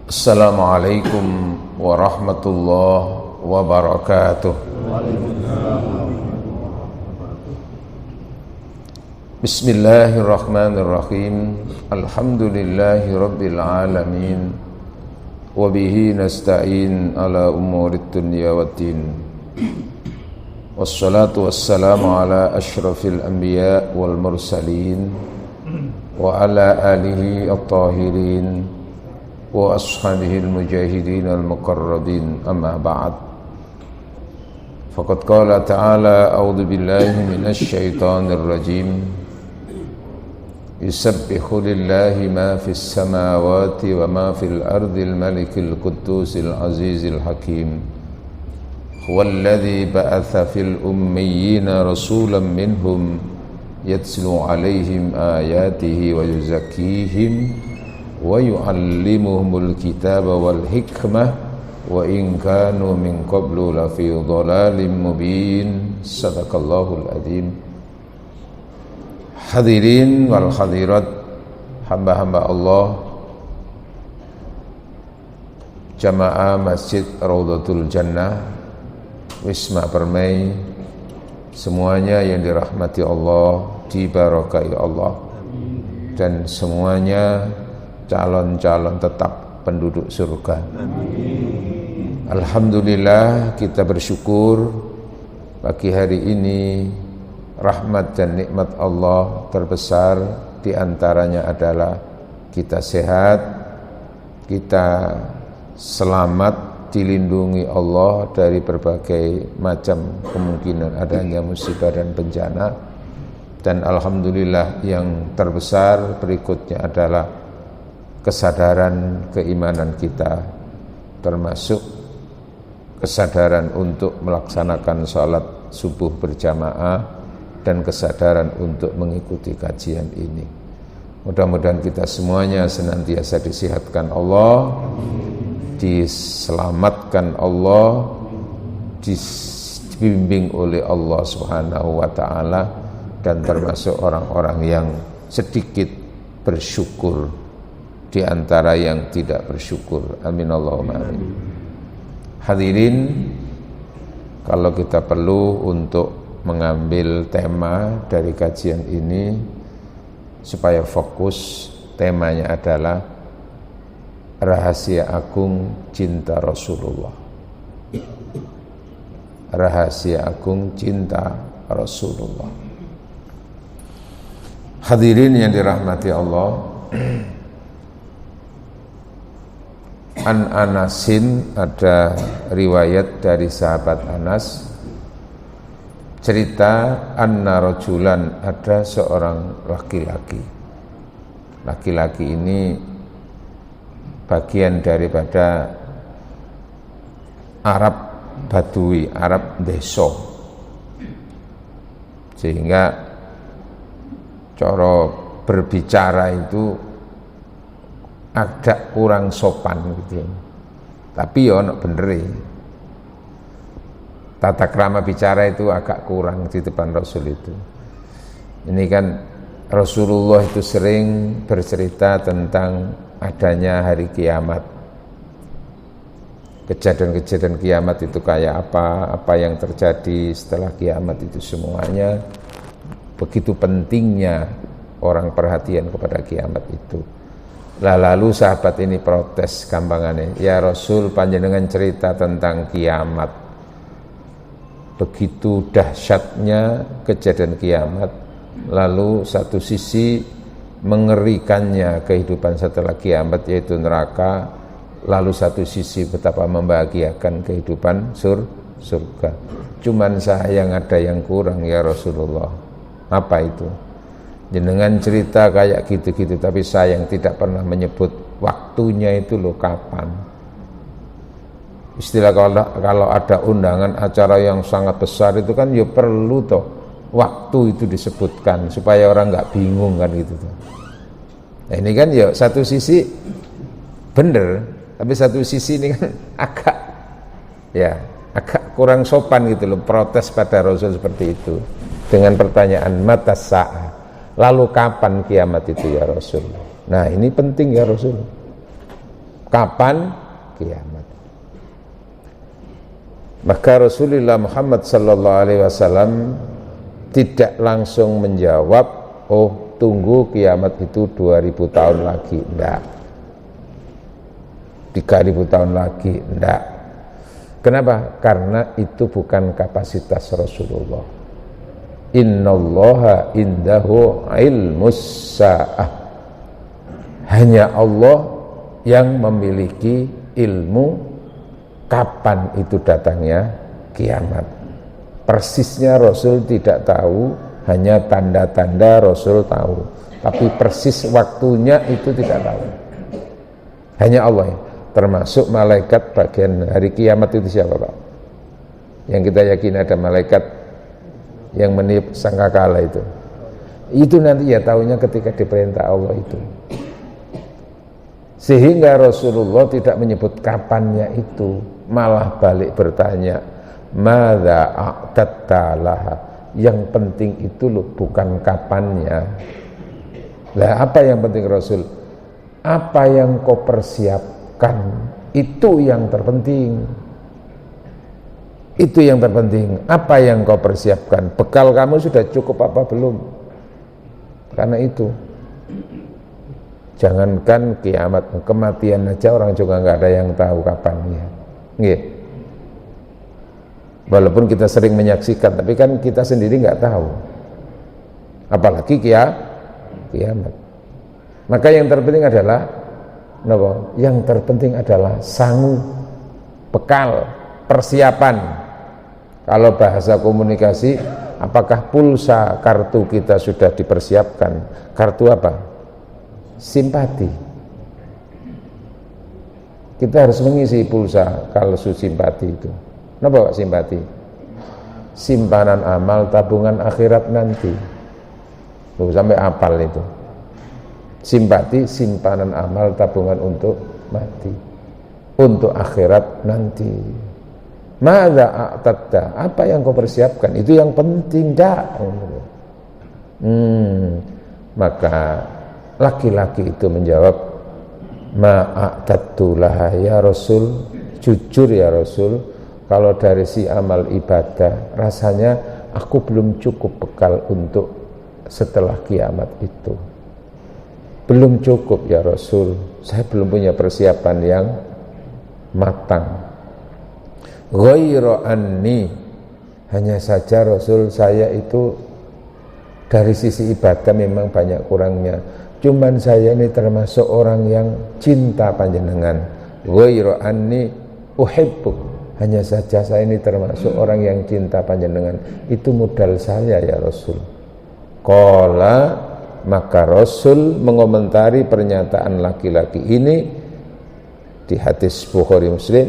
Assalamualaikum warahmatullahi wabarakatuh. Bismillahirrahmanirrahim. Alhamdulillahi rabbil alamin. Wabihi nasta'in ala umurid dunya waddin. Wassalatu wassalamu ala ashrafil anbiya wal mursalin wa ala alihi at-tahirin wa ashabihi al-mujahidin al-muqarrabin, amma ba'd. Faqad qala ta'ala a'udzu billahi minasy syaithanir rajim. Yusabbihu lillahi ma fis samawati wa ma fil ardil malikil quddusil azizil hakim. Huwallazi ba'atha fil ummiyina rasulan minhum yatslu 'alaihim ayatihi wa yuzakkihim wa yu'allimuhumul kitaba wal hikmah wa in kanu min qablu lafi dhalalin mubin. Sadaqallahul adzim. Hadirin wal hadirat, hamba-hamba Allah, jamaah Masjid Raudhatul Jannah, Wisma Permai, semuanya yang dirahmati Allah, diberkahi Allah, dan semuanya calon-calon tetap penduduk surga. Alhamdulillah, kita bersyukur pagi hari ini rahmat dan nikmat Allah terbesar diantaranya adalah kita sehat, kita selamat, dilindungi Allah dari berbagai macam kemungkinan adanya musibah dan bencana. Dan alhamdulillah yang terbesar berikutnya adalah kesadaran keimanan kita, termasuk kesadaran untuk melaksanakan sholat subuh berjamaah dan kesadaran untuk mengikuti kajian ini. Mudah-mudahan kita semuanya senantiasa disihatkan Allah, diselamatkan Allah, dibimbing oleh Allah Subhanahu wa ta'ala, dan termasuk orang-orang yang sedikit bersyukur di antara yang tidak bersyukur. Amin Allahumma amin. Hadirin, kalau kita perlu untuk mengambil tema dari kajian ini supaya fokus, temanya adalah rahasia agung cinta Rasulullah. Rahasia agung cinta Rasulullah. Hadirin yang dirahmati Allah, An Anasin, ada riwayat dari sahabat Anas, cerita anna rajulan, ada seorang laki-laki. Laki-laki ini bagian daripada Arab Badui, Arab desa, sehingga cara berbicara itu agak kurang sopan gitu. Tapi ya ono bener, tata krama bicara itu agak kurang di depan Rasul itu. Ini kan Rasulullah itu sering bercerita tentang adanya hari kiamat. Kejadian-kejadian kiamat itu kayak apa yang terjadi setelah kiamat itu semuanya. Begitu pentingnya orang perhatian kepada kiamat itu. Lalu sahabat ini protes gampangannya, ya Rasul, panjenengan cerita tentang kiamat, begitu dahsyatnya kejadian kiamat, lalu satu sisi mengerikannya kehidupan setelah kiamat yaitu neraka, lalu satu sisi betapa membahagiakan kehidupan surga. Cuman saya yang ada yang kurang ya Rasulullah. Apa itu? Jenengan cerita kayak gitu-gitu, tapi saya yang tidak pernah menyebut waktunya itu loh, kapan. Istilah kalau ada undangan acara yang sangat besar itu kan ya perlu toh waktu itu disebutkan supaya orang nggak bingung kan gitu toh. Nah ini kan ya satu sisi bener, tapi satu sisi ini kan agak kurang sopan gitu loh, protes pada Rasul seperti itu dengan pertanyaan mata sa'ah. Lalu kapan kiamat itu ya Rasul? Nah ini penting ya Rasul. Kapan kiamat? Maka Rasulullah Muhammad sallallahu alaihi wasallam tidak langsung menjawab, oh tunggu kiamat itu 2000 tahun lagi, enggak. 3000 tahun lagi, enggak. Kenapa? Karena itu bukan kapasitas Rasulullah. Innallaha indahu ilmus sa'ah. Hanya Allah yang memiliki ilmu kapan itu datangnya kiamat. Persisnya Rasul tidak tahu, hanya tanda-tanda Rasul tahu. Tapi persis waktunya itu tidak tahu. Hanya Allah. Termasuk malaikat bagian hari kiamat itu siapa, Pak? Yang kita yakin ada malaikat yang meniup sangkakala itu. Itu nanti ya tahunya ketika diperintah Allah itu. Sehingga Rasulullah tidak menyebut kapannya itu, malah balik bertanya, madza a'tatta laha. Yang penting itu loh, bukan kapannya. Lah apa yang penting Rasul? Apa yang kau persiapkan, itu yang terpenting. Itu yang terpenting. Apa yang kau persiapkan? Bekal kamu sudah cukup apa belum? Karena itu, jangankan kiamat, kematian aja orang juga nggak ada yang tahu kapannya. Nggih. Walaupun kita sering menyaksikan, tapi kan kita sendiri nggak tahu. Apalagi kiamat. Maka yang terpenting adalah yang terpenting adalah sangu, bekal, persiapan. Kalau bahasa komunikasi, apakah pulsa kartu kita sudah dipersiapkan? Kartu apa? Simpati. Kita harus mengisi pulsa kartu simpati itu. Kenapa Pak simpati? Simpanan amal, tabungan akhirat nanti. Tuh, sampai apal itu. Simpati, simpanan amal, tabungan untuk mati, untuk akhirat nanti. Madza a'tatta, apa yang kau persiapkan? Itu yang penting, dak. Maka laki-laki itu menjawab, ma'a'tattu laha ya Rasul. Jujur ya Rasul, kalau dari si amal ibadah, rasanya aku belum cukup bekal untuk setelah kiamat itu. Belum cukup ya Rasul, saya belum punya persiapan yang matang. Ghairu anni, hanya saja Rasul, saya itu dari sisi ibadah memang banyak kurangnya. Cuman saya ini termasuk orang yang cinta panjenengan. Ghairu anni uhibbu, hanya saja saya ini termasuk orang yang cinta panjenengan. Itu modal saya ya Rasul. Qala, maka Rasul mengomentari pernyataan laki-laki ini di hadis Bukhari Muslim,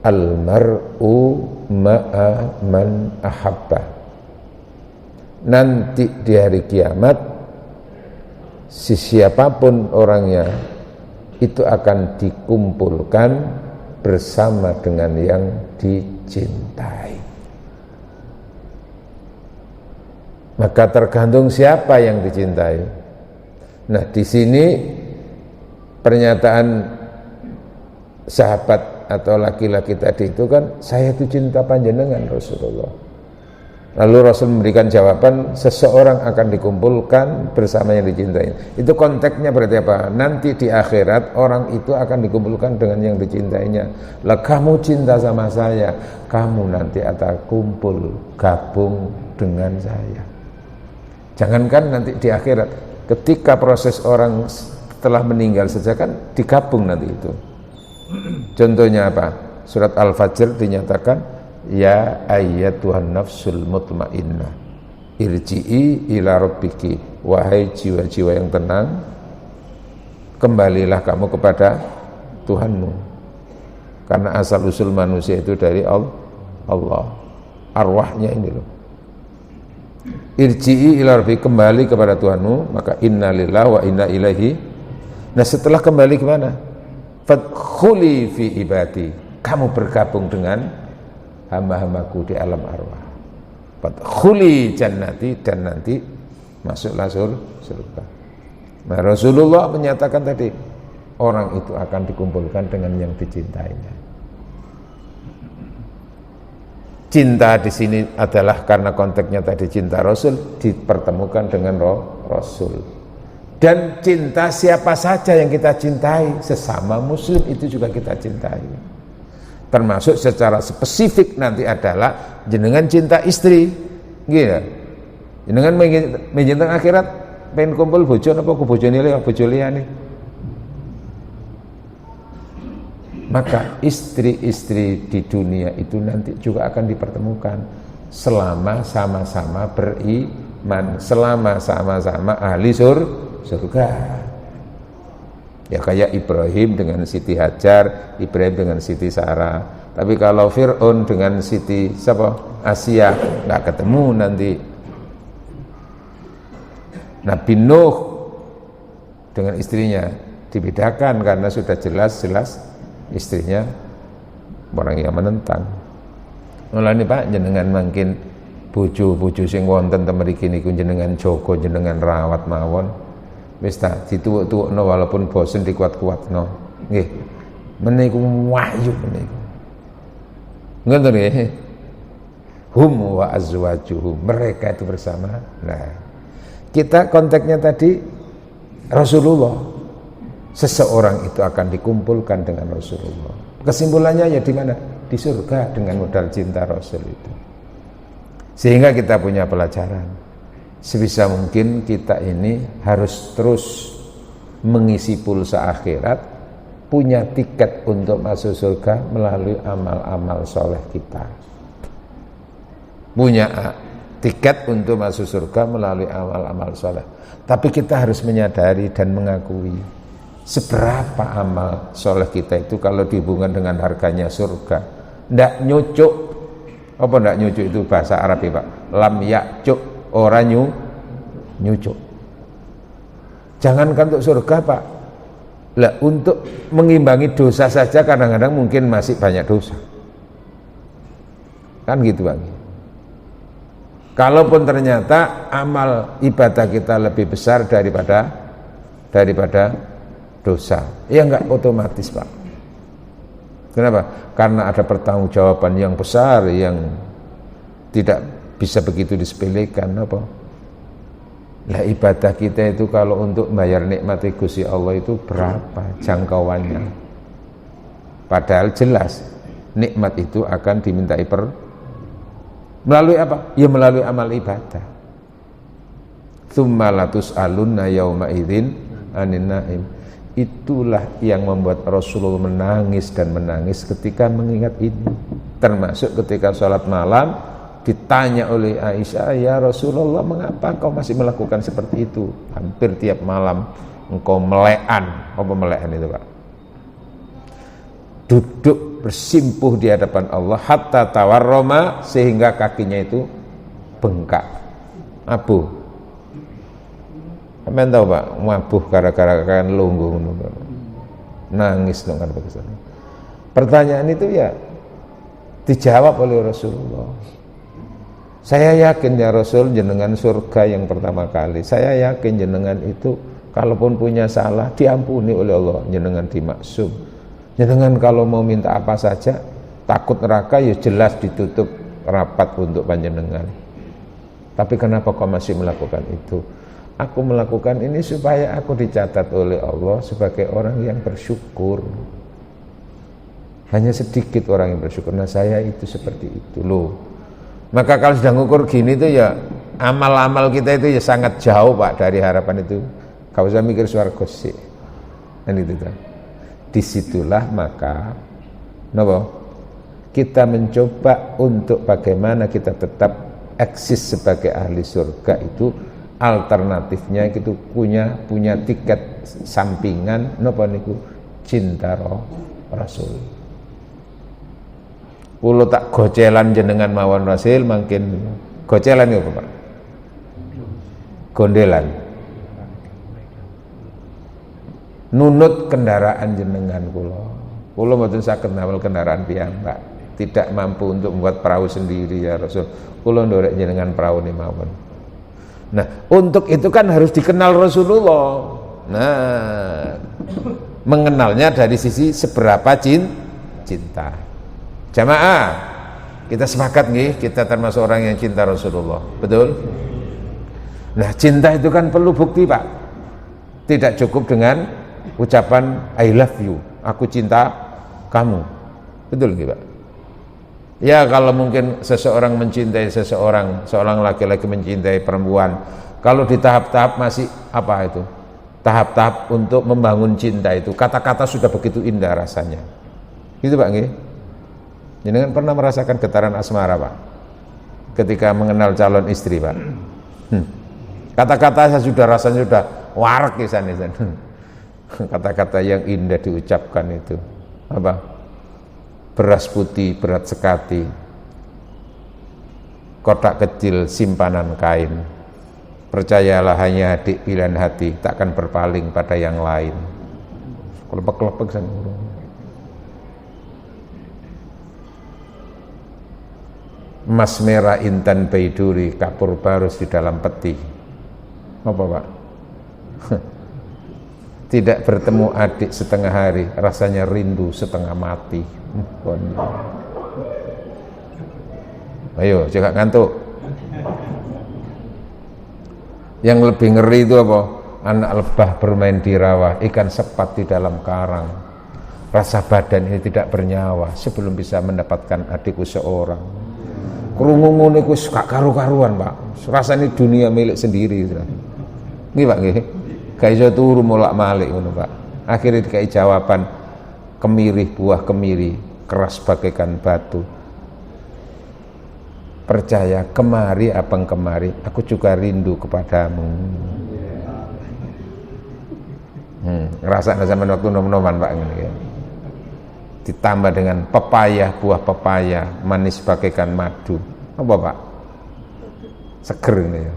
al-mar'u ma'a man ahabba. Nanti di hari kiamat, siapapun orangnya itu akan dikumpulkan bersama dengan yang dicintai. Maka tergantung siapa yang dicintai. Nah, di sini pernyataan sahabat atau laki-laki tadi itu kan, saya itu cinta panjenengan Rasulullah. Lalu Rasul memberikan jawaban, seseorang akan dikumpulkan bersama yang dicintai. Itu konteksnya berarti apa? Nanti di akhirat orang itu akan dikumpulkan dengan yang dicintainya. Lah kamu cinta sama saya, kamu nanti akan kumpul, gabung dengan saya. Jangankan nanti di akhirat, ketika proses orang setelah meninggal saja kan digabung nanti itu. Contohnya apa? Surat Al-Fajr dinyatakan, ya ayyatuhan nafsul mutmainnah irji'i ila rabbiki, wahai jiwa-jiwa yang tenang, kembalilah kamu kepada Tuhanmu. Karena asal usul manusia itu dari Allah, arwahnya ini loh. Irji'i ila rabbiki, kembali kepada Tuhanmu. Maka innalillahi wa inna ilaihi. Nah, setelah kembali ke mana? Fadkhuli fi ibadi, kamu bergabung dengan hamba-hambaku di alam arwah. Fadkhuli jannati, dan nanti masuklah surga. Nah, Rasulullah menyatakan tadi, orang itu akan dikumpulkan dengan yang dicintainya. Cinta di sini adalah karena konteksnya tadi cinta Rasul dipertemukan dengan Rasul. Dan cinta siapa saja yang kita cintai, sesama muslim itu juga kita cintai. Termasuk secara spesifik nanti adalah jenengan cinta istri, gitu. Jenengan mencintai akhirat, pengen kumpul bojo apa ku bojone liya bojo liyane. Maka istri-istri di dunia itu nanti juga akan dipertemukan selama sama-sama beriman, selama sama-sama ahli surga. Ya kayak Ibrahim dengan Siti Hajar, Ibrahim dengan Siti Sarah. Tapi kalau Fir'aun dengan Siti siapa? Asia, nggak ketemu nanti. Nabi Nuh dengan istrinya dibedakan karena sudah jelas-jelas istrinya orang yang menentang. Mulane Pak jenengan mangkin bojo-bojo sing wonten ten mriki niku jenengan jaga, jenengan rawat mawon. Wis ta dituwuk-tuwukno walaupun bosen dikuat-kuatno. Nggih. Meniku wahyu meniku. Ngoten nggih. Hum wa azwajuhum, mereka itu bersama. Nah, kita konteksnya tadi Rasulullah. Seseorang itu akan dikumpulkan dengan Rasulullah. Kesimpulannya ya di mana? Di surga dengan modal cinta Rasul itu. Sehingga kita punya pelajaran. Sebisa mungkin kita ini harus terus mengisi pulsa akhirat, punya tiket untuk masuk surga melalui amal-amal soleh kita. Punya tiket untuk masuk surga melalui amal-amal soleh. Tapi kita harus menyadari dan mengakui seberapa amal soleh kita itu kalau dihubungkan dengan harganya surga. Ndak nyucuk. Apa ndak nyucuk itu bahasa Arab ya Pak? Lam ya'cuk, orang nyucuk. Jangankan untuk surga Pak. Lah untuk mengimbangi dosa saja kadang-kadang mungkin masih banyak dosa. Kan gitu Pak. Kalaupun ternyata amal ibadah kita lebih besar daripada dosa, ya enggak otomatis Pak. Kenapa? Karena ada pertanggungjawaban yang besar yang tidak bisa begitu disepelekan. Apa? Lah ibadah kita itu kalau untuk bayar nikmat Gusti Allah itu berapa jangkauannya? Padahal jelas nikmat itu akan dimintai melalui apa? Ya melalui amal ibadah. Tsumma latus'alunna yauma idzin anin naim. Itulah yang membuat Rasulullah menangis dan menangis ketika mengingat ini. Termasuk ketika sholat malam ditanya oleh Aisyah, ya Rasulullah mengapa kau masih melakukan seperti itu? Hampir tiap malam engkau melekan. Apa melekan itu Pak? Duduk bersimpuh di hadapan Allah hatta tawarroma, sehingga kakinya itu bengkak. Abu Amen tahu Pak, mabuh gara-gara kan lungguh nangis dong kan begitu. Pertanyaan itu ya dijawab oleh Rasulullah. Saya yakin ya Rasul jenengan surga yang pertama kali. Saya yakin jenengan itu kalaupun punya salah diampuni oleh Allah, jenengan dimaksum. Jenengan kalau mau minta apa saja takut neraka ya jelas ditutup rapat untuk panjenengan. Tapi kenapa kau masih melakukan itu? Aku melakukan ini supaya aku dicatat oleh Allah sebagai orang yang bersyukur. Hanya sedikit orang yang bersyukur. Nah saya itu seperti itu loh. Maka kalau sudah ngukur gini itu ya amal-amal kita itu ya sangat jauh Pak dari harapan itu. Gak usah mikir swarga sih. Dan itu kan. Disitulah maka kita mencoba untuk bagaimana kita tetap eksis sebagai ahli surga itu. Alternatifnya itu punya tiket sampingan cinta Rasul. Kulo tak gocelan jenengan mawon Rasul mungkin gocelan ya Pak. Gondelan. Nunut kendaraan jenengan kulo. Kulo mboten saged nawal kendaraan piyambak. Tidak mampu untuk membuat perahu sendiri ya Rasul. Kulo ndorek jenengan perahu ni mawon. Nah, untuk itu kan harus dikenal Rasulullah. Nah, mengenalnya dari sisi seberapa cinta. Jamaah, kita sepakat nih, kita termasuk orang yang cinta Rasulullah, betul? Nah, cinta itu kan perlu bukti, Pak. Tidak cukup dengan ucapan I love you, aku cinta kamu, betul nggih, Pak? Ya, kalau mungkin seseorang mencintai seorang laki-laki mencintai perempuan, kalau di tahap-tahap masih apa itu? Tahap-tahap untuk membangun cinta itu, kata-kata sudah begitu indah rasanya. Gitu, Pak nggih? Jenengan pernah merasakan getaran asmara, Pak? Ketika mengenal calon istri, Pak? Kata-kata sudah rasanya sudah warak di sana. Kata-kata yang indah diucapkan itu. Apa? Beras putih, berat sekati. Kotak kecil, simpanan kain. Percayalah hanya adik pilihan hati, takkan berpaling pada yang lain. Kelepek-kelepek sana. Emas merah intan baiduri, kapur barus di dalam peti. Apa, Pak? Tidak bertemu adik setengah hari, rasanya rindu setengah mati. Ayo, jangan ngantuk. Yang lebih ngeri itu apa? Anak lebah bermain di rawa, ikan sepat di dalam karang. Rasa badan ini tidak bernyawa sebelum bisa mendapatkan adikku seorang. Krungu ngono iku gak karu-karuan, Pak. Rasane dunia milik sendiri. Nggih, Pak nggih. Gak iso turu molak-malik ngono, Pak. Akhirnya dikai jawaban kemiri, buah kemiri, keras bagaikan batu. Percaya kemari abang kemari, aku juga rindu kepadamu. Ngerasa zaman waktu nom-noman, Pak ngene ya. Ditambah dengan pepaya, buah pepaya, manis bagaikan madu. Apa, Pak? Seger ini ya.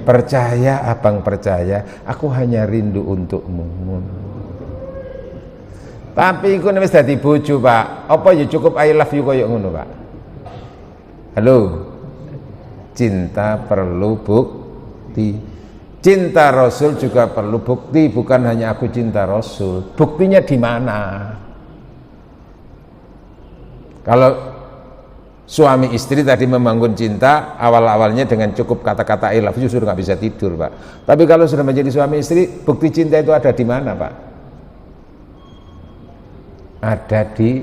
Percaya abang percaya, aku hanya rindu untukmu. Tapi iku wis dadi bojo, Pak. Apa ya cukup I love you koyo ngono, Pak? Halo. Cinta perlu bukti. Cinta Rasul juga perlu bukti, bukan hanya aku cinta Rasul. Buktinya di mana? Kalau suami istri tadi membangun cinta awal-awalnya dengan cukup kata-kata I love you sudah nggak bisa tidur, Pak. Tapi kalau sudah menjadi suami istri, bukti cinta itu ada di mana, Pak? Ada di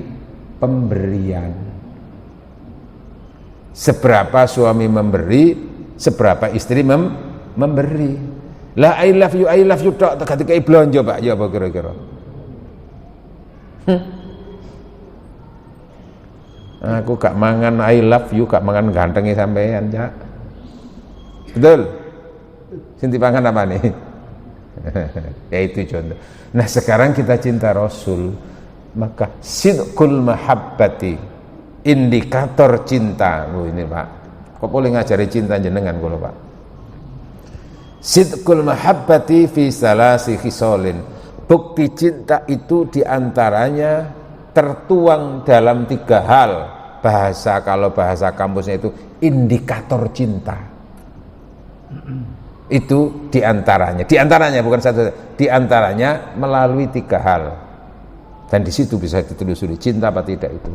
pemberian. Seberapa suami memberi, seberapa istri memberi. Lah I love you tok ketika blonjo, Pak. Ya apa kira-kira? Aku gak mangan I love you, gak mangan gantengnya sampean, Cak. Betul? Sinti pangan apa nih? Ya itu contoh. Nah, sekarang kita cinta Rasul, maka sidqul mahabbati, indikator cinta. Ini, Pak. Kok boleh ngajari cinta jenengan kalau, Pak? Sidqul mahabbati fi salasi khisalin. Bukti cinta itu diantaranya tertuang dalam 3 hal. Kalau bahasa kampusnya itu indikator cinta. Itu diantaranya bukan satu, diantaranya melalui 3 hal. Dan di situ bisa ditelusuri cinta apa tidak itu.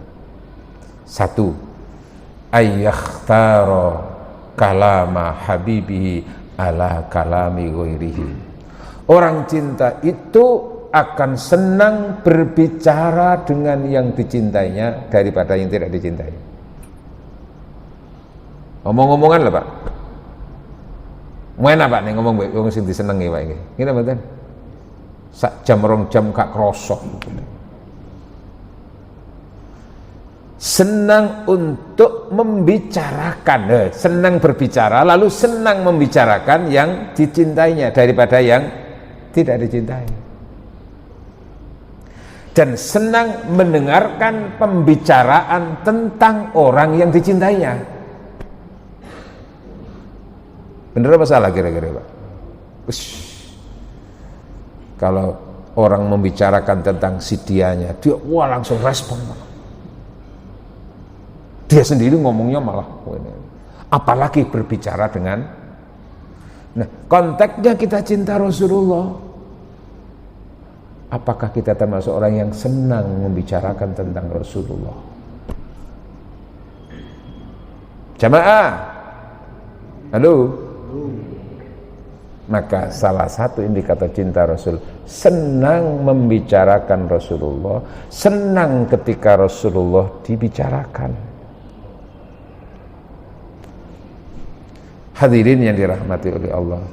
1, ayyakhtaro kalama habibihi ala kalami ghairihi. Orang cinta itu akan senang berbicara dengan yang dicintainya daripada yang tidak dicintai. Ngomong-ngomongan lah, Pak. Mana, Pak, nih ngomong wong sing disenengi, Pak, iki. Ngene mboten? Sak jam 2 jam gak krosok. Senang untuk membicarakan, senang berbicara lalu senang membicarakan yang dicintainya daripada yang tidak dicintai. Dan senang mendengarkan pembicaraan tentang orang yang dicintainya. Bener apa salah kira-kira, Pak? Kalau orang membicarakan tentang si dianya, dia langsung respon, Pak. Dia sendiri ngomongnya malah apalagi berbicara dengan, nah, konteksnya kita cinta Rasulullah. apakah kita termasuk orang yang senang membicarakan tentang Rasulullah? Jamaah, halo. Maka salah satu indikator cinta Rasul, senang membicarakan Rasulullah, senang ketika Rasulullah dibicarakan. Hadirin yang dirahmati oleh Allah,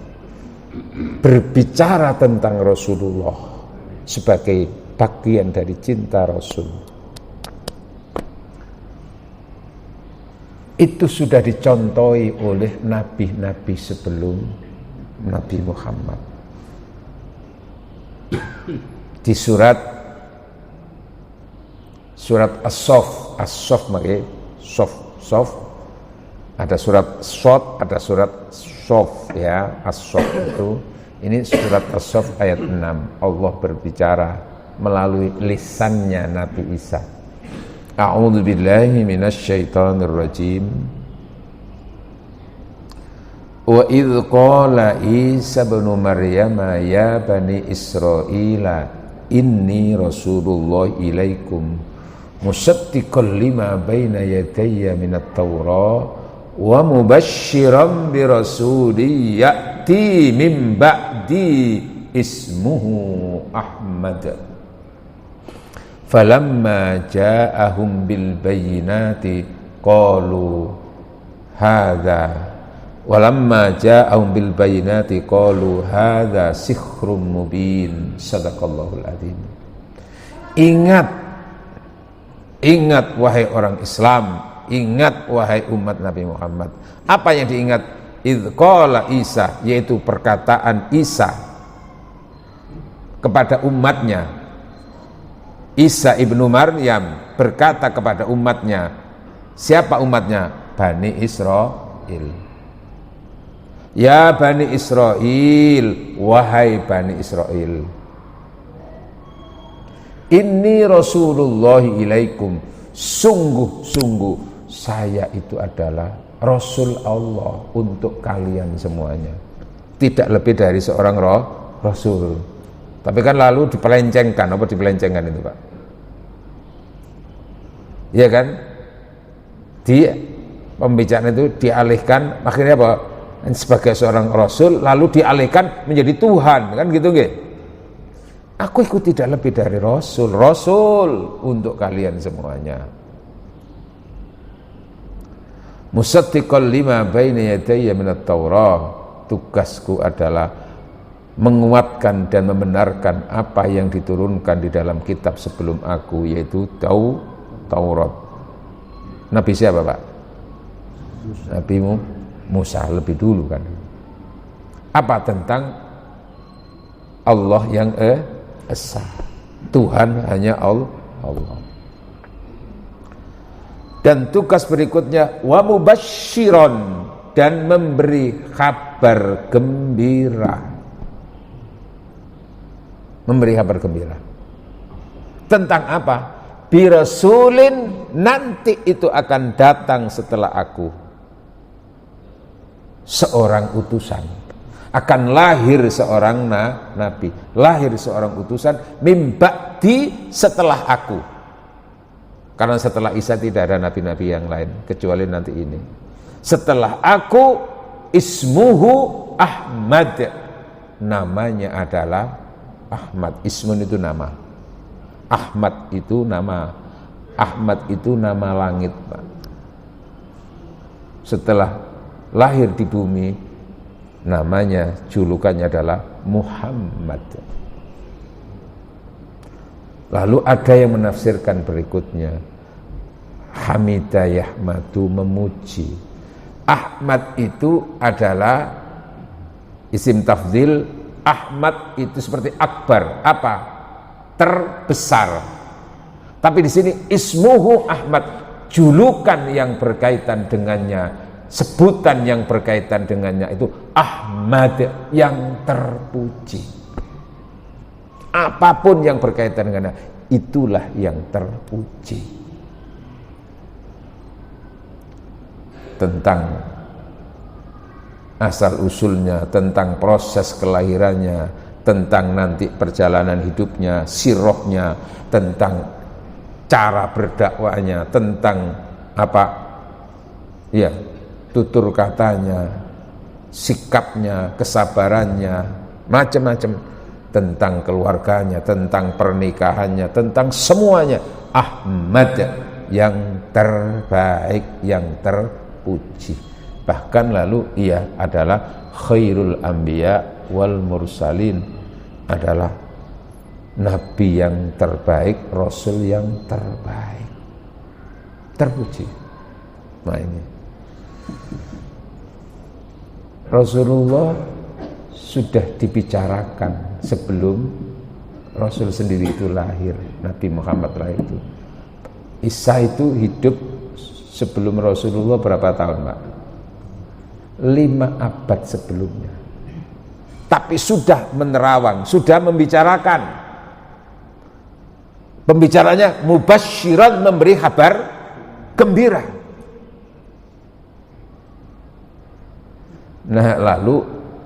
berbicara tentang Rasulullah sebagai bagian dari cinta Rasul, itu sudah dicontohi oleh nabi-nabi sebelum Nabi Muhammad. Di surat As-Saff, makanya Sof, ada surat Sod, ada surat Sof, ya. As-Saff itu, ini surat As-Saff ayat 6. Allah berbicara melalui lisannya Nabi Isa. A'udzu billahi minasyaitonir rajim. Wa idh qala Isa ibnu Maryam ya bani Israila inni rasulullah ilaikum musaddiqan lima baina yadayya minat Taurah wa mubasysyiran bi rasulin ya'ti min ba'di ismuhu Ahmad. Falamma ja'ahum bil bayyinati qalu hadza walamma ja'ahum bil bayyinati qalu hadza sihrun mubin. Shadaqallahul adzim. Ingat wahai orang Islam, ingat wahai umat Nabi Muhammad. Apa yang diingat? Idz qala Isa, yaitu perkataan Isa kepada umatnya. Isa ibnu Maryam berkata kepada umatnya. Siapa umatnya? Bani Israil. Ya Bani Israel, wahai Bani Israel, inni Rasulullah ilaikum, sungguh-sungguh saya itu adalah Rasul Allah untuk kalian semuanya. Tidak lebih dari seorang Rasul. Tapi kan lalu dipelencengkan, apa dipelencengkan itu Pak? Iya kan? Di pembicaraan itu dialihkan, akhirnya apa? Sebagai seorang Rasul lalu dialihkan menjadi Tuhan, kan gitu nggih? Aku ikut tidak lebih dari Rasul untuk kalian semuanya. Musaddiqan lima baina yadayya minat Taurah, tugasku adalah menguatkan dan membenarkan apa yang diturunkan di dalam kitab sebelum aku, yaitu Taurat. Nabi siapa Pak? Nabi Musa lebih dulu kan. Apa tentang Allah yang esa, Tuhan hanya Allah. Dan tugas berikutnya wa mubasysyiron, dan memberi kabar gembira. Memberi kabar gembira tentang apa? Birasulin, nanti itu akan datang setelah aku seorang utusan, akan lahir seorang nabi, lahir seorang utusan mimba di, setelah aku. Karena setelah Isa tidak ada nabi-nabi yang lain kecuali nanti ini. Setelah aku, ismuhu Ahmad, namanya adalah Ahmad. Ismun itu nama, Ahmad itu nama, Ahmad itu nama langit Pak. Setelah lahir di bumi, namanya, julukannya adalah Muhammad. Lalu ada yang menafsirkan berikutnya, Hamidah Yahmadu, memuji. Ahmad itu adalah isim tafdhil. Ahmad itu seperti akbar, apa? Terbesar. Tapi di sini ismuhu Ahmad, julukan yang berkaitan dengannya, sebutan yang berkaitan dengannya itu Ahmad, yang terpuji. Apapun yang berkaitan dengannya, itulah yang terpuji. Tentang asal usulnya, tentang proses kelahirannya, tentang nanti perjalanan hidupnya, sirahnya, tentang cara berdakwahnya, tentang apa ya, tutur katanya, sikapnya, kesabarannya, macam-macam, tentang keluarganya, tentang pernikahannya, tentang semuanya. Ahmad yang terbaik, yang terpuji. Bahkan lalu ia adalah khairul anbiya wal mursalin, adalah nabi yang terbaik, rasul yang terbaik, terpuji. Nah ini Rasulullah sudah dibicarakan sebelum Rasul sendiri itu lahir. Nabi Muhammad lahir itu, Isa itu hidup sebelum Rasulullah berapa tahun, Pak? 5 abad sebelumnya. Tapi sudah menerawang, sudah membicarakan. Pembicaranya mubasysyiran, memberi kabar gembira. Nah, lalu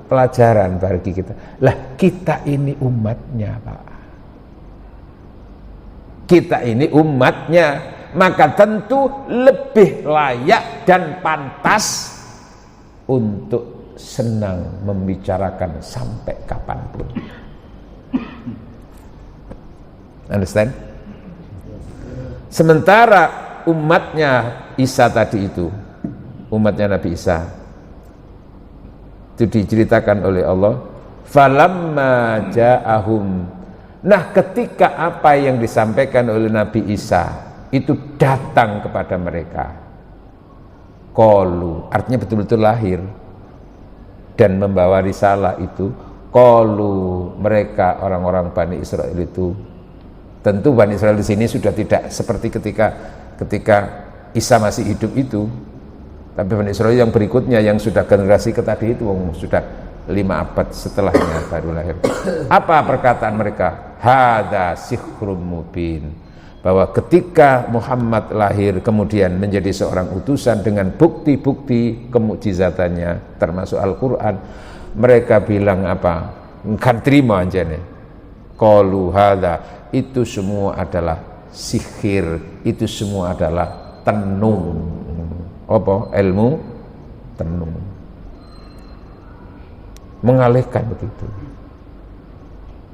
pelajaran bagi kita. Lah, kita ini umatnya, Pak. Kita ini umatnya, maka tentu lebih layak dan pantas untuk senang membicarakan sampai kapanpun. Understand? Sementara umatnya Isa tadi itu, umatnya Nabi Isa, itu diceritakan oleh Allah, falamma ja'ahum. Nah, ketika apa yang disampaikan oleh Nabi Isa itu datang kepada mereka, qalu, artinya betul-betul lahir dan membawa risalah itu, qalu, mereka orang-orang Bani Israel itu, tentu Bani Israel di sini sudah tidak seperti ketika Isa masih hidup itu, tapi Bani Israel yang berikutnya, yang sudah generasi ke tadi itu sudah 5 abad setelahnya baru lahir. Apa perkataan mereka? Hadza sihrun mubin, bahwa ketika Muhammad lahir kemudian menjadi seorang utusan dengan bukti-bukti kemukjizatannya termasuk Al-Qur'an, mereka bilang apa? Kan terima aja nih. Qalu hadza, itu semua adalah sihir, itu semua adalah tenung. Apa? Ilmu tenung. Mengalihkan begitu.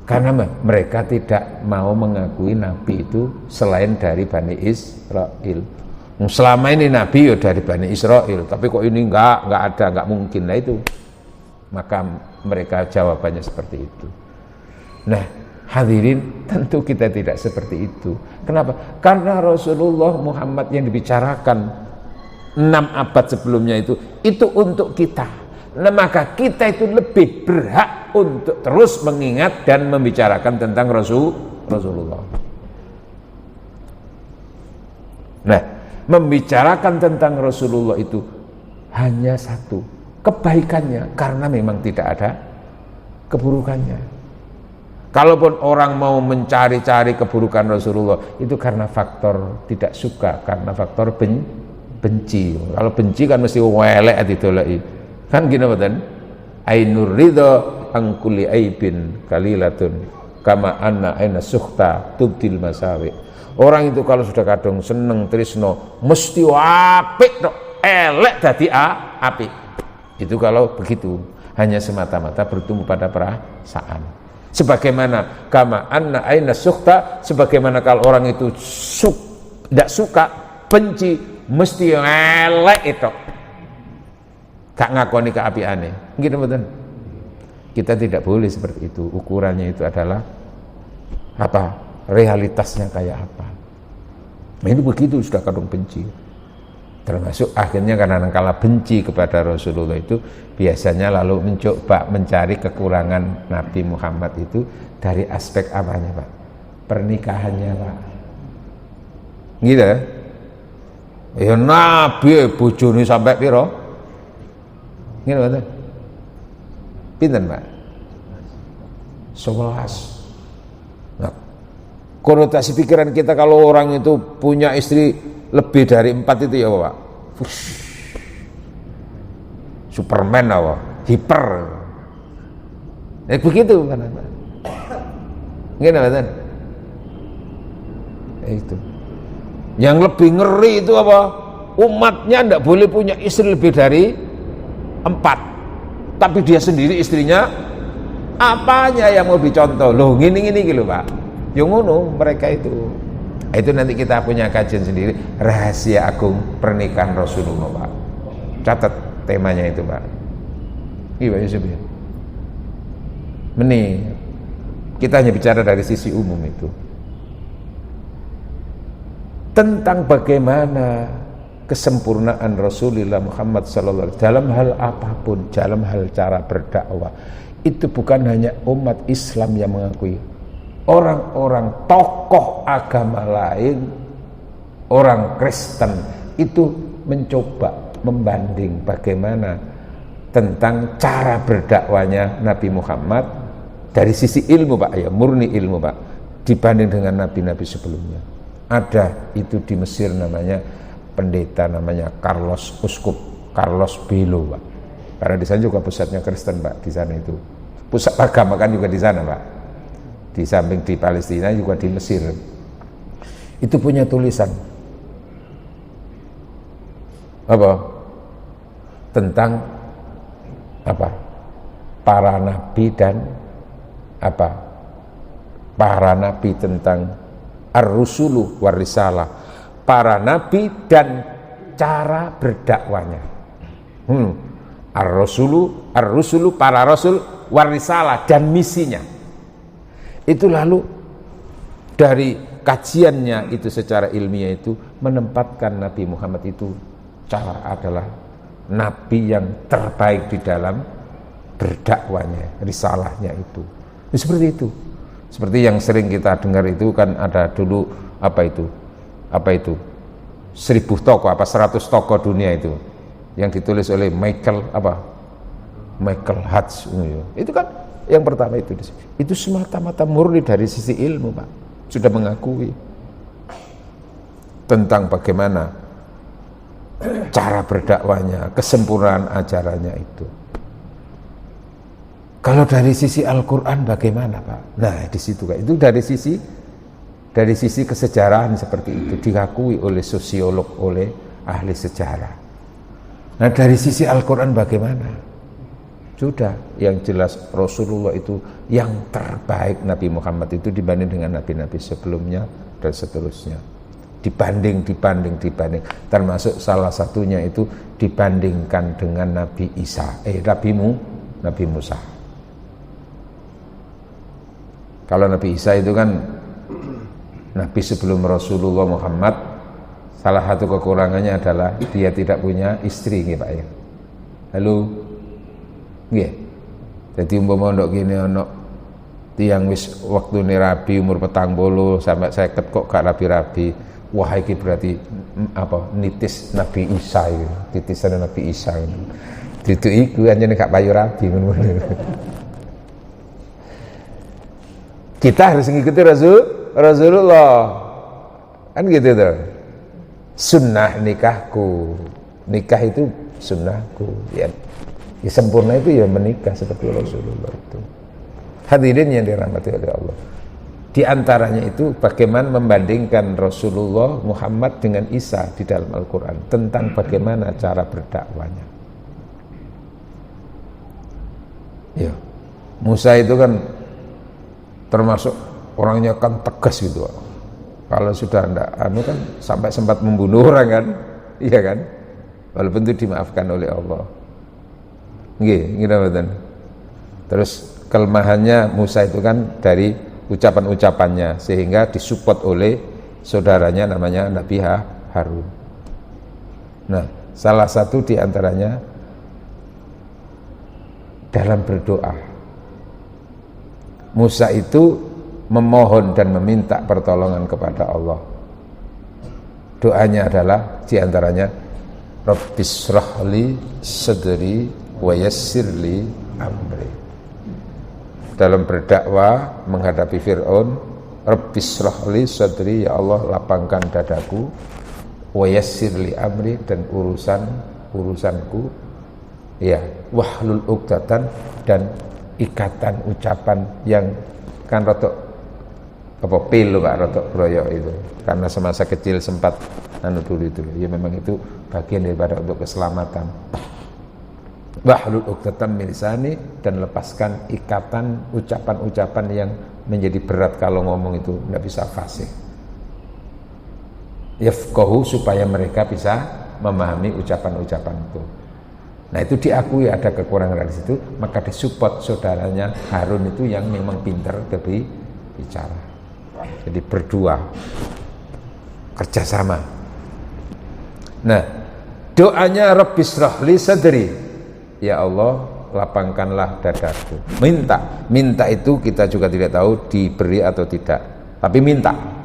Karena mereka tidak mau mengakui Nabi itu selain dari Bani Israel. Selama ini Nabi ya dari Bani Israel, tapi kok ini enggak ada, enggak mungkin. Nah itu, maka mereka jawabannya seperti itu. Nah, hadirin, tentu kita tidak seperti itu. Kenapa? Karena Rasulullah Muhammad yang dibicarakan 6 abad sebelumnya itu untuk kita. Nah, maka kita itu lebih berhak untuk terus mengingat dan membicarakan tentang Rasulullah. Nah, membicarakan tentang Rasulullah itu hanya satu, kebaikannya, karena memang tidak ada keburukannya. Kalaupun orang mau mencari-cari keburukan Rasulullah, itu karena faktor tidak suka, karena faktor benci. Kalau benci kan mesti welek ditolaki. Kan gini betul? Ainur ridha an kulli aibin kalilatun kama anna aina sukhta tubdil masawi. Orang itu kalau sudah kadung seneng tresno mesti apik tok, elek dadi apik. Itu kalau begitu hanya semata-mata bertumbuh pada perasaan. Sebagaimana kama anna aina sukhta, sebagaimana kalau orang itu tidak suka, benci, mesti elek itu. Gak ngakoni keapiane. Gitu betul. Kita tidak boleh seperti itu. Ukurannya itu adalah apa? Realitasnya kayak apa. Nah, itu begitu sudah kadung benci. Termasuk akhirnya karena kala benci kepada Rasulullah itu biasanya lalu mencoba mencari kekurangan Nabi Muhammad itu dari aspek apanya, Pak? Pernikahannya, Pak. Gitu ya? Ya Nabi bojone sampai piro? Ngerti betul? Pinten, Pak? 11. Nah, konotasi pikiran kita kalau orang itu punya istri lebih dari 4 itu ya, Pak? Superman apa? Hiper. Begitu kan, Pak? Ngene mboten? Itu. Yang lebih ngeri itu apa? Umatnya ndak boleh punya istri lebih dari 4. Tapi dia sendiri istrinya apanya yang mau dicontoh? Loh, gini gitu Pak. Yang ngono mereka itu. Itu nanti kita punya kajian sendiri, rahasia agung pernikahan Rasulullah Pak. Catat temanya itu Pak. Iya Pak Yusuf ya. Kita hanya bicara dari sisi umum itu. Tentang bagaimana kesempurnaan Rasulullah Muhammad SAW dalam hal apapun, dalam hal cara berdakwah, itu bukan hanya umat Islam yang mengakui, orang-orang tokoh agama lain, orang Kristen itu mencoba membanding bagaimana tentang cara berdakwanya Nabi Muhammad dari sisi ilmu Pak, ya murni ilmu Pak, dibanding dengan nabi-nabi sebelumnya. Ada itu di Mesir namanya pendeta namanya Uskup Carlos Belo Pak. Karena di sana juga pusatnya Kristen Pak, di sana itu. Pusat agama kan juga di sana Pak. Di samping di Palestina juga di Mesir. Itu punya tulisan apa? Tentang apa? Para nabi dan apa? Para nabi tentang ar-rusulu war-risalah, para nabi dan cara berdakwanya. Ar-rusulu para rasul war-risalah dan misinya. Itu lalu dari kajiannya itu secara ilmiah itu menempatkan Nabi Muhammad itu cara adalah nabi yang terbaik di dalam berdakwanya, risalahnya itu. Seperti itu. Seperti yang sering kita dengar itu kan ada dulu apa itu 1000 tokoh apa 100 tokoh dunia itu yang ditulis oleh Michael Hutch itu kan yang pertama itu semata-mata murni dari sisi ilmu Pak, sudah mengakui tentang bagaimana cara berdakwanya, kesempurnaan ajarannya itu. Kalau dari sisi Al-Quran bagaimana Pak? Nah di situ Pak, itu dari sisi kesejarahan seperti itu diakui oleh sosiolog, oleh ahli sejarah. Nah dari sisi Al-Quran bagaimana? Sudah, yang jelas Rasulullah itu yang terbaik Nabi Muhammad itu dibanding dengan nabi-nabi sebelumnya dan seterusnya. Dibanding, termasuk salah satunya itu dibandingkan dengan Nabi Isa, Nabi Musa. Kalau Nabi Isa itu kan Nabi sebelum Rasulullah Muhammad, salah satu kekurangannya adalah dia tidak punya istri nggih Pak ya. Halo. Nggih. Jadi umpama ndok kene ana tiyang wis wektune rabi umur 40 sampai 50 kok gak rabi-rabi. Wah iki berarti nitis Nabi Isa itu, titisan Nabi Isa itu. Itu iku anjene gak payu rabi ngono. Kita harus mengikuti Rasulullah kan gitu tuh. Sunnah nikahku, nikah itu sunnahku ya sempurna itu ya menikah seperti Rasulullah itu. Hadirin yang dirahmati oleh Allah, di antaranya itu bagaimana membandingkan Rasulullah Muhammad dengan Isa di dalam Al-Quran tentang bagaimana cara berdakwanya. Ya, Musa itu kan termasuk orangnya kan tegas gitu. Kalau sudah enggak kan sampai sempat membunuh orang kan, iya kan? Walaupun itu dimaafkan oleh Allah. Nggih, betul. Terus kelemahannya Musa itu kan dari ucapan-ucapannya sehingga disupport oleh saudaranya namanya Nabi Harun. Nah, salah satu di antaranya dalam berdoa. Musa itu memohon dan meminta pertolongan kepada Allah. Doanya adalah diantaranya Rabbishrahli sadri wa yassirli amri. Dalam berdakwah menghadapi Fir'aun, Rabbishrahli sadri, ya Allah lapangkan dadaku, wa yassirli amri, dan urusanku, ya wahlul uqdatan, dan ikatan ucapan yang kan rotok apa pil Pak rotok royok itu, karena semasa kecil sempat dulu itu ya, memang itu bagian daripada untuk keselamatan. Wahlul 'uqdatam min lisani, dan lepaskan ikatan ucapan-ucapan yang menjadi berat kalau ngomong itu tidak bisa fasih. Yafqahu, supaya mereka bisa memahami ucapan-ucapan itu. Nah itu diakui ada kekurangan dari situ, maka disupport saudaranya Harun itu yang memang pintar berbicara. Jadi berdua kerjasama. Nah doanya Rabbishrah li sadri, ya Allah lapangkanlah dadaku. Minta itu kita juga tidak tahu diberi atau tidak, tapi minta.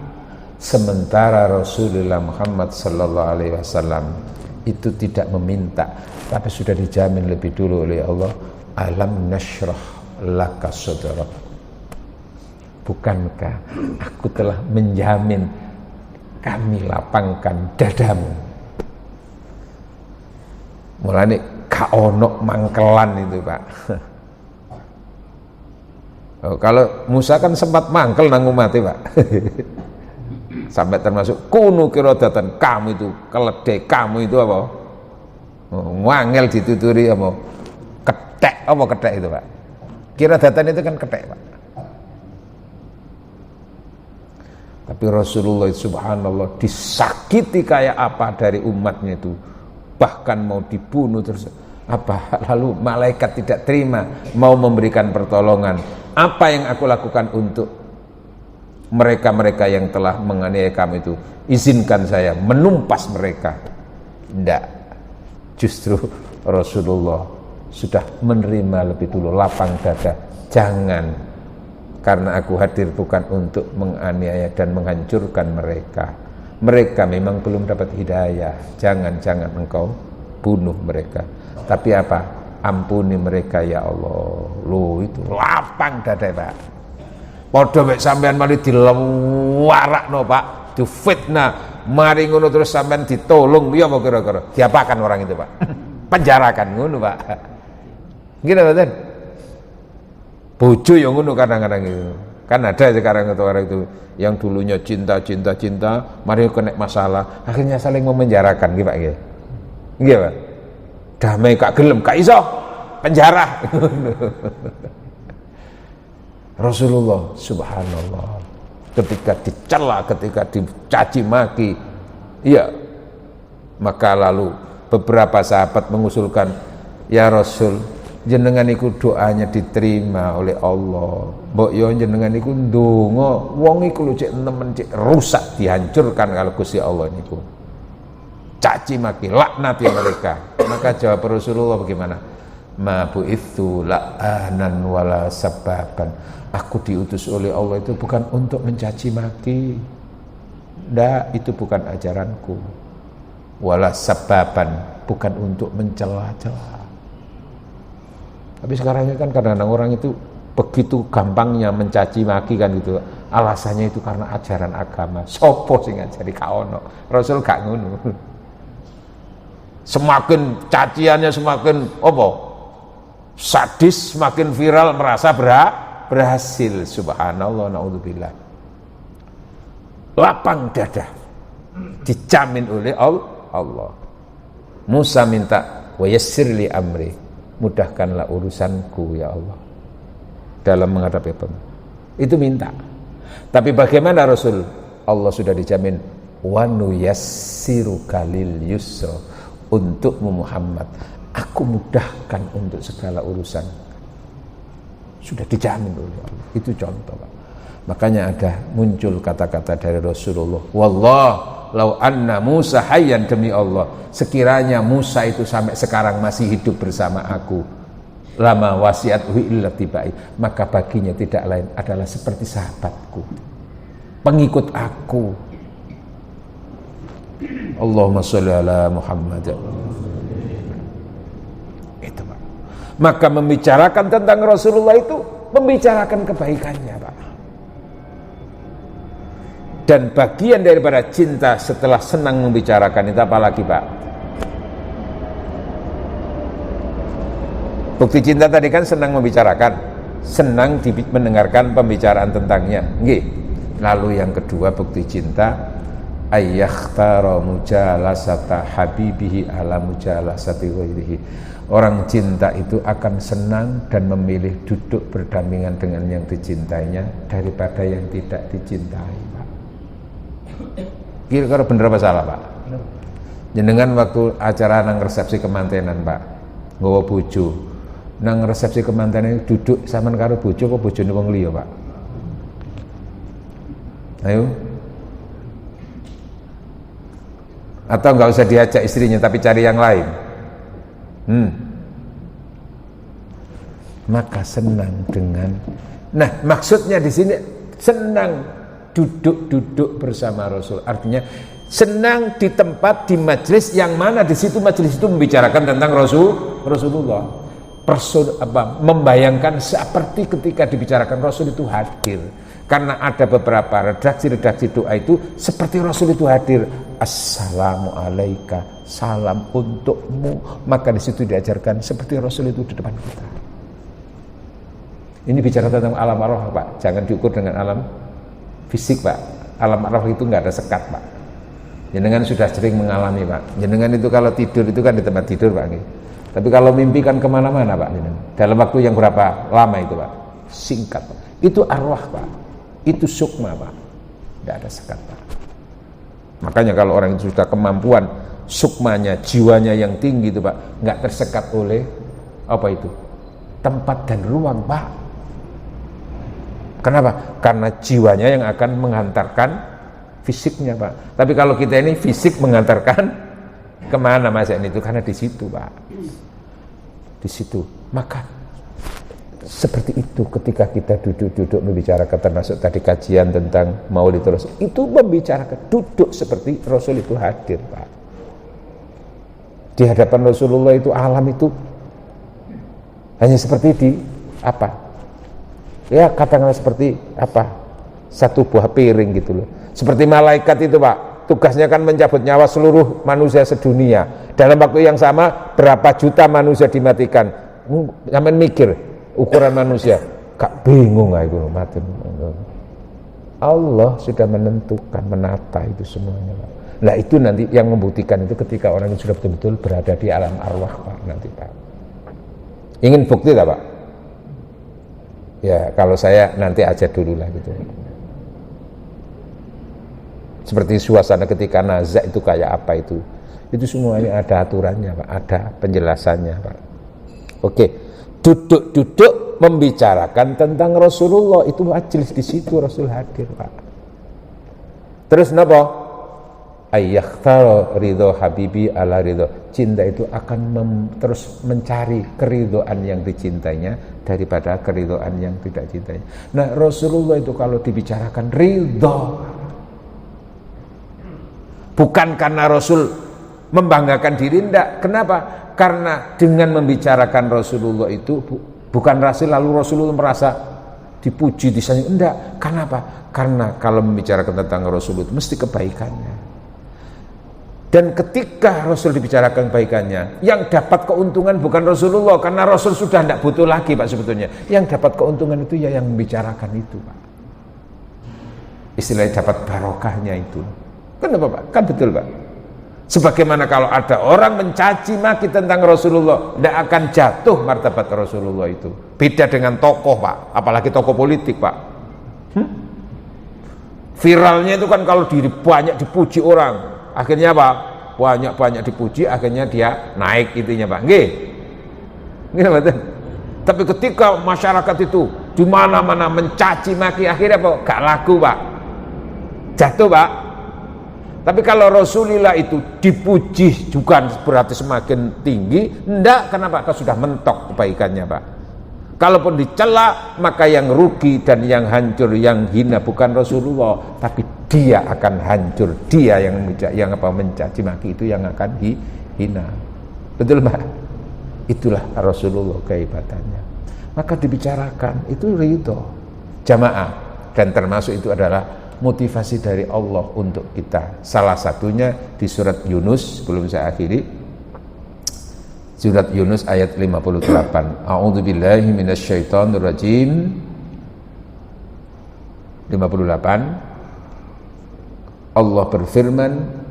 Sementara Rasulullah Muhammad sallallahu alaihi wasallam itu tidak meminta, tapi sudah dijamin lebih dulu oleh Allah, alam nashrah laka sadrak, bukankah aku telah menjamin kami lapangkan dadamu. Mulane gak ono mangkelan itu Pak. Oh, kalau Musa kan sempat mangkel nang umate Pak. Sampai termasuk kunu kirodatan, kamu itu keledai, kamu itu apa? Wangel dituturi apa? Ketek itu Pak. Kirodatan itu kan ketek Pak. Tapi Rasulullah subhanallah disakiti kayak apa dari umatnya itu, bahkan mau dibunuh terus apa, lalu malaikat tidak terima, mau memberikan pertolongan. Apa yang aku lakukan untuk mereka-mereka yang telah menganiaya kamu itu? Izinkan saya menumpas mereka. Tidak, justru Rasulullah sudah menerima lebih dulu, lapang dada. Jangan, karena aku hadir bukan untuk menganiaya dan menghancurkan mereka. Mereka memang belum dapat hidayah, jangan engkau bunuh mereka. Tapi apa? Ampuni mereka ya Allah. Loh itu lapang dada Pak. Padha mek sampean mari dilewarakno Pak, difitnah, mari ngono terus sampean ditolong, piye apa kira-kira? Diapakan orang itu Pak? Penjarakan ngono Pak. Nggih mboten? Bojo yang ngono kadang-kadang itu. Kan ada sekarang itu orang itu yang dulunya cinta, mari kena masalah, akhirnya saling memenjarakan, nggih Pak nggih. Nggih Pak. Damai gak gelem, gak iso penjara. Rasulullah subhanallah ketika dicela, ketika dicaci maki, iya, maka lalu beberapa sahabat mengusulkan, ya Rasul, jenengan iku doanya diterima oleh Allah, mbok yo jenengan iku ndonga wong iku lho cek nemen cek rusak, dihancurkan kalau Gusti Allah niku. Caci maki, laknati mereka. Maka jawab Rasulullah bagaimana? Ma bu'itsu la'anan wala sababan. Aku diutus oleh Allah itu bukan untuk mencaci maki. Ndak, itu bukan ajaranku. Wala sababan, bukan untuk mencela-cela. Tapi sekarang ini kan kadang-kadang orang itu begitu gampangnya mencaci maki kan gitu. Alasannya itu karena ajaran agama. Sopo sing ngajari ka ono. Rasul gak ngono. Semakin caciannya semakin apa? Sadis, semakin viral, merasa berhasil. Subhanallah, naudzubillah. Lapang dada, dijamin oleh Allah. Musa minta, wa yassir li amri, mudahkanlah urusanku ya Allah dalam menghadapi apa. Itu minta. Tapi bagaimana Rasul? Allah sudah dijamin, wa nuyassiruka lil yusra, untukmu Muhammad aku mudahkan untuk segala urusan. Sudah dijamin oleh Allah. Itu contoh Pak. Makanya ada muncul kata-kata dari Rasulullah, wallah lau anna Musa hayyan, demi Allah sekiranya Musa itu sampai sekarang masih hidup bersama aku, lama wasiathu illa tibai, maka baginya tidak lain adalah seperti sahabatku, pengikut aku. Allahumma sholli ala Muhammad. Itu Pak. Maka membicarakan tentang Rasulullah itu membicarakan kebaikannya Pak. Dan bagian daripada cinta setelah senang membicarakan itu apa lagi Pak? Bukti cinta tadi kan senang membicarakan, senang mendengarkan pembicaraan tentangnya. Nggih. Lalu yang kedua bukti cinta, ayyakhtara mujalasata habibihi ala mujalasati ghairihi. Orang cinta itu akan senang dan memilih duduk berdampingan dengan yang dicintainya daripada yang tidak dicintai, Pak. Kira-kira bener apa salah, Pak? Jenengan waktu acara nang resepsi kemantenan, Pak, nggawa bojo. Nang resepsi kemantenan duduk sampean karo bojo apa bojone wong liya, Pak? Ayo. Atau enggak usah diajak istrinya tapi cari yang lain. Maka senang dengan. Nah, maksudnya di sini senang duduk-duduk bersama Rasul. Artinya senang di tempat, di majelis yang mana di situ majelis itu membicarakan tentang Rasulullah. Membayangkan seperti ketika dibicarakan Rasul itu hadir. Karena ada beberapa redaksi-redaksi doa itu seperti Rasul itu hadir. Assalamualaikum, salam untukmu. Maka di situ diajarkan seperti Rasul itu di depan kita. Ini bicara tentang alam arwah, Pak. Jangan diukur dengan alam fisik, Pak. Alam arwah itu nggak ada sekat, Pak. Jenengan sudah sering mengalami, Pak. Jenengan itu kalau tidur itu kan di tempat tidur, Pak. Tapi kalau mimpi kan kemana-mana, Pak. Dalam waktu yang berapa lama itu, Pak? Singkat, Pak. Itu arwah, Pak. Itu sukma, Pak. Tidak ada sekat, Pak. Makanya kalau orang itu sudah kemampuan sukmanya, jiwanya yang tinggi itu, Pak, nggak tersekat oleh apa itu? Tempat dan ruang, Pak. Kenapa? Karena jiwanya yang akan menghantarkan fisiknya, Pak. Tapi kalau kita ini fisik menghantarkan kemana Mas ini itu? Karena di situ, Pak. Di situ. Maka seperti itu ketika kita duduk-duduk membicarakan, termasuk tadi kajian tentang Maulid Rasul, itu membicarakan duduk seperti Rasul itu hadir, Pak. Di hadapan Rasulullah itu alam itu hanya seperti di apa? Ya katakanlah seperti apa? Satu buah piring gitu loh. Seperti malaikat itu, Pak. Tugasnya kan mencabut nyawa seluruh manusia sedunia. Dalam waktu yang sama berapa juta manusia dimatikan. Sampeyan mikir ukuran manusia, gak bingung aku mati. Allah sudah menentukan, menata itu semuanya, Pak. Nah itu nanti yang membuktikan itu ketika orang itu sudah betul-betul berada di alam arwah, Pak, nanti, Pak. Ingin bukti tak, Pak? Ya kalau saya nanti aja dulu lah gitu. Seperti suasana ketika nazak itu kayak apa itu semuanya ada aturannya, Pak, ada penjelasannya, Pak. Oke. Duduk-duduk membicarakan tentang Rasulullah itu majelis di situ Rasul hadir, Pak. Terus napa? Ayyakhtara ridho habibi ala ridho. Cinta itu akan terus mencari keridhoan yang dicintainya daripada keridhoan yang tidak cintainya. Nah, Rasulullah itu kalau dibicarakan ridho, bukan karena Rasul membanggakan diri, enggak. Kenapa? Karena dengan membicarakan Rasulullah itu bukan Rasul lalu Rasulullah merasa dipuji, disanjung, enggak. Kenapa? Karena kalau membicarakan tentang Rasul itu mesti kebaikannya. Dan ketika Rasul dibicarakan kebaikannya, yang dapat keuntungan bukan Rasulullah, karena Rasul sudah tidak butuh lagi, Pak, sebetulnya. Yang dapat keuntungan itu ya yang membicarakan itu, Pak. Istilahnya dapat barokahnya itu. Kenapa, Pak? Kan betul, Pak. Sebagaimana kalau ada orang mencaci maki tentang Rasulullah, tidak akan jatuh martabat Rasulullah itu. Beda dengan tokoh, Pak, apalagi tokoh politik, Pak. Viralnya itu kan kalau banyak dipuji orang, akhirnya apa? Banyak dipuji, akhirnya dia naik itunya, Pak. Nggih. Nggih, betul. Tapi ketika masyarakat itu di mana-mana mencaci maki, akhirnya apa? Gak laku, Pak. Jatuh, Pak. Tapi kalau Rasulullah itu dipuji juga berarti semakin tinggi, enggak, kenapa? Karena sudah mentok kebaikannya, Pak. Kalaupun dicela, maka yang rugi dan yang hancur, yang hina bukan Rasulullah, tapi dia akan hancur, dia yang mencaci maki itu yang akan hina. Betul, Pak? Itulah Rasulullah kehebatannya. Maka dibicarakan itu ridho jamaah, dan termasuk itu adalah motivasi dari Allah untuk kita. Salah satunya di surat Yunus, sebelum saya akhiri, surat Yunus ayat 58. A'udzubillahi minasyaitonirrajim. 58. Allah berfirman,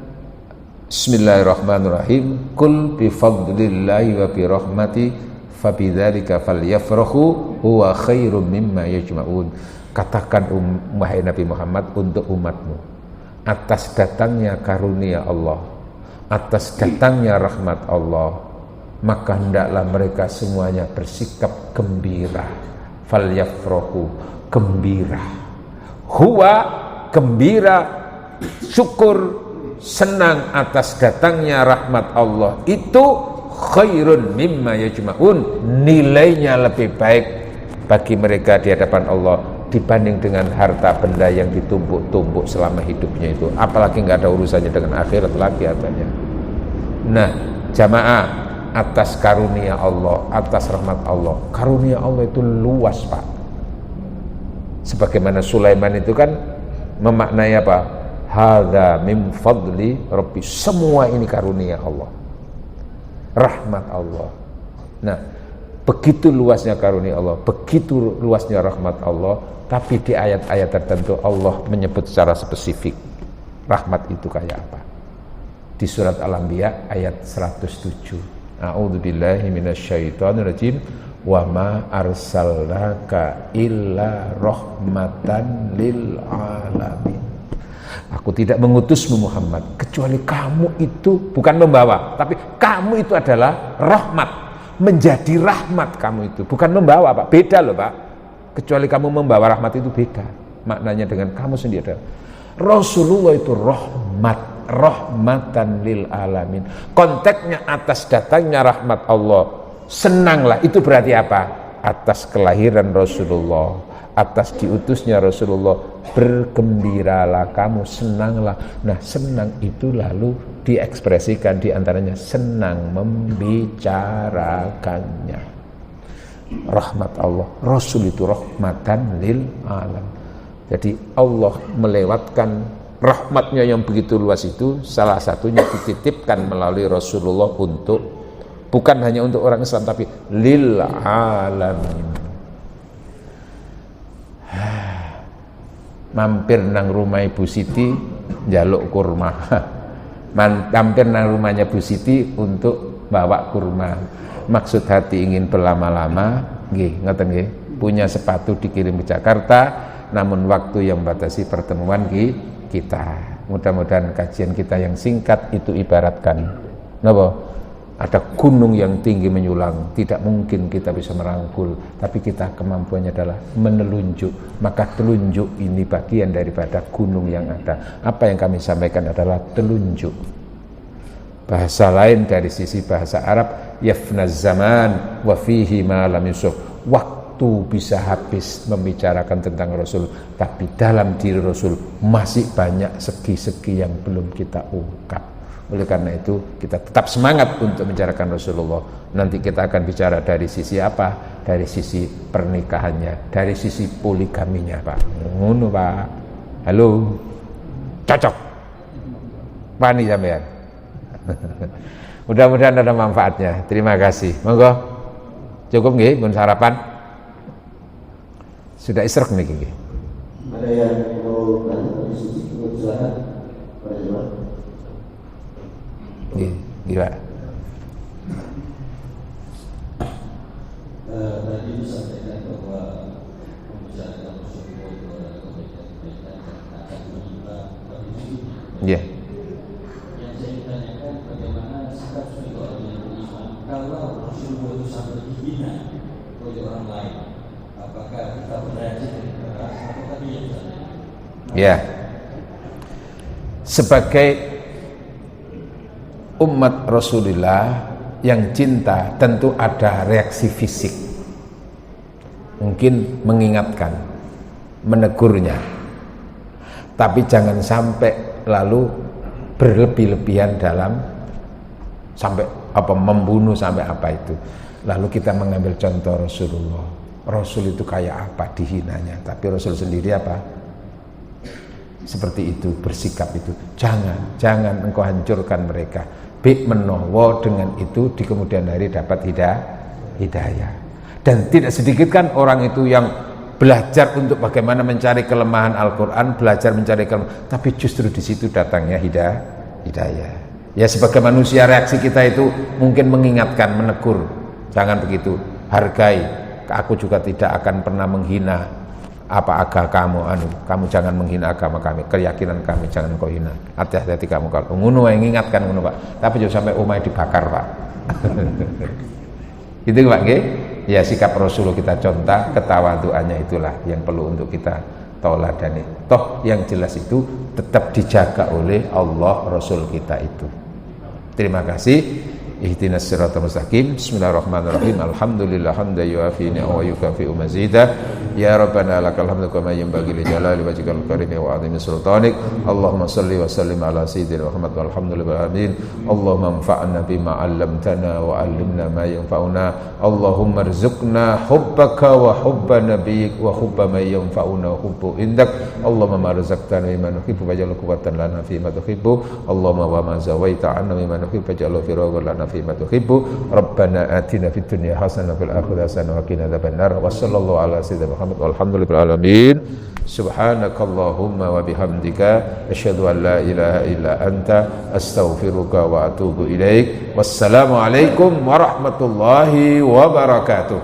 Bismillahirrahmanirrahim, Qul bifadlillahi wa birahmati fabidzalika falyafrahu huwa khairum mimma yajma'un. Katakan wahai Nabi Muhammad untuk umatmu, atas datangnya karunia Allah, atas datangnya rahmat Allah, maka hendaklah mereka semuanya bersikap gembira. Falyafrahu, gembira. Huwa, gembira, syukur, senang atas datangnya rahmat Allah itu khairun mimma yajma'un, nilainya lebih baik bagi mereka di hadapan Allah dibanding dengan harta benda yang ditumpuk-tumpuk selama hidupnya itu, apalagi nggak ada urusannya dengan akhirat lagi hartanya. Nah, jamaah, atas karunia Allah, atas rahmat Allah, karunia Allah itu luas, Pak. Sebagaimana Sulaiman itu kan memaknai apa? Hadza min fadli Rabbi, semua ini karunia Allah, rahmat Allah. Nah, begitu luasnya karunia Allah, begitu luasnya rahmat Allah, tapi di ayat-ayat tertentu Allah menyebut secara spesifik rahmat itu kayak apa. Di surat Al-Anbiya ayat 107, A'udzubillahi minasyaitonirrajim, wa ma arsalnaka illa rahmatan lil alamin. Aku tidak mengutusmu Muhammad kecuali kamu itu bukan membawa, tapi kamu itu adalah rahmat, menjadi rahmat. Kamu itu bukan membawa, Pak, beda loh, Pak. Kecuali kamu membawa rahmat itu beda maknanya dengan kamu sendiri adalah Rasulullah itu rahmat, rahmatan lil alamin. Konteksnya atas datangnya rahmat Allah, senanglah. Itu berarti apa? Atas kelahiran Rasulullah, atas diutusnya Rasulullah, bergembiralah kamu, senanglah. Nah, senang itu lalu diekspresikan diantaranya senang membicarakannya. Rahmat Allah, Rasul itu rahmatan lil alam. Jadi Allah melewatkan rahmatnya yang begitu luas itu, salah satunya dititipkan melalui Rasulullah untuk, bukan hanya untuk orang Islam, tapi lil alamin. Mampir nang rumah Ibu Siti njaluk kurma. Mampir nang rumahnya Bu Siti untuk bawa kurma. Maksud hati ingin berlama-lama, nggih, ngoten nggih. Punya sepatu dikirim ke Jakarta, namun waktu yang membatasi pertemuan kita. Mudah-mudahan kajian kita yang singkat itu ibaratkan napa? Ada gunung yang tinggi menyulang, tidak mungkin kita bisa merangkul, tapi kita kemampuannya adalah menelunjuk. Maka telunjuk ini bagian daripada gunung yang ada. Apa yang kami sampaikan adalah telunjuk. Bahasa lain dari sisi bahasa Arab, yafnaz zaman wa fihi ma lam yusuf. Waktu bisa habis membicarakan tentang Rasul, tapi dalam diri Rasul masih banyak segi-segi yang belum kita ungkap. Oleh karena itu kita tetap semangat untuk membicarakan Rasulullah. Nanti kita akan bicara dari sisi apa? Dari sisi pernikahannya, dari sisi poligaminya, Pak. Ngono, Pak. Halo. Cocok. Pani sampean. Mudah-mudahan ada manfaatnya. Terima kasih. Monggo. Cukup nggih mun sarapan? Sudah isrek niki nggih. Ada yang mau diskusi, silakan. Gila. Tadi disampaikan bahwa pembicaraan Rasulullah itu adalah kebaikan-kebaikan yang akan menimpa kami. Iya. Yang saya tanyakan, bagaimana sikap sebagai orang yang beriman kalau Rasulullah itu sampai dihina oleh orang lain? Apakah kita bereaksi dengan keras atau diam saja? Ya. Sebagai umat Rasulullah yang cinta, tentu ada reaksi fisik. Mungkin mengingatkan, menegurnya. Tapi jangan sampai lalu berlebih-lebihan dalam sampai apa membunuh sampai apa itu. Lalu kita mengambil contoh Rasulullah. Rasul itu kayak apa dihinanya, tapi Rasul sendiri apa? Seperti itu, bersikap itu. Jangan engkau hancurkan mereka. Menowo dengan itu di kemudian hari dapat hidayah. Dan tidak sedikit kan orang itu yang belajar untuk bagaimana mencari kelemahan Al-Quran, belajar mencari kelemahan, tapi justru di situ datangnya hidayah. Ya sebagai manusia reaksi kita itu mungkin mengingatkan, menegur, jangan begitu, hargai, aku juga tidak akan pernah menghina agama kamu jangan menghina agama kami, keyakinan kami jangan kau hina, hati-hati kamu kalau ngono yang ingatkan ngono Pak, tapi jangan sampai umai dibakar Pak. Itu Pak nggih. Ya sikap Rasulullah kita contoh, ketawaduannya itulah yang perlu untuk kita tauladani. Toh yang jelas itu tetap dijaga oleh Allah Rasul kita itu. Terima kasih. Ihdinas siratal mustaqim. Bismillahirrahmanirrahim. Alhamdulillah hamdan yuafi wa yukafi'u mazidah. Ya Rabbana lakal hamdu kama yanbaghi li jalali wajhikal karim wa 'azimi sultanik. Allahumma shalli wa sallim ala sayyidina Muhammad walhamdulillahi alamin. Allahumma anfa'na bima 'allamtana wa 'allimna ma yanfa'una. Allahumma arzuqna hubbaka wa hubba nabiyyik wa hubba ma yanfa'una wa hubbu indak. Allahumma ma razaqtana mimma nuhibbu faj'al quwwatan lana fi ma tuhibbu. Allahumma wa ma zawaita 'anna mimma nuhibbu faj'al firaghan lana fima tuhibbu. Rabbana atina fid dunya hasanah wa fil akhirati hasanah wa qina adzabannar. Wa sallallahu ala sayyidina Muhammad walhamdulillahi alamin. Subhanakallahumma wa bihamdika asyhadu an la ilaha illa anta astaghfiruka wa atubu ilaik. Wassalamu alaikum warahmatullahi wabarakatuh.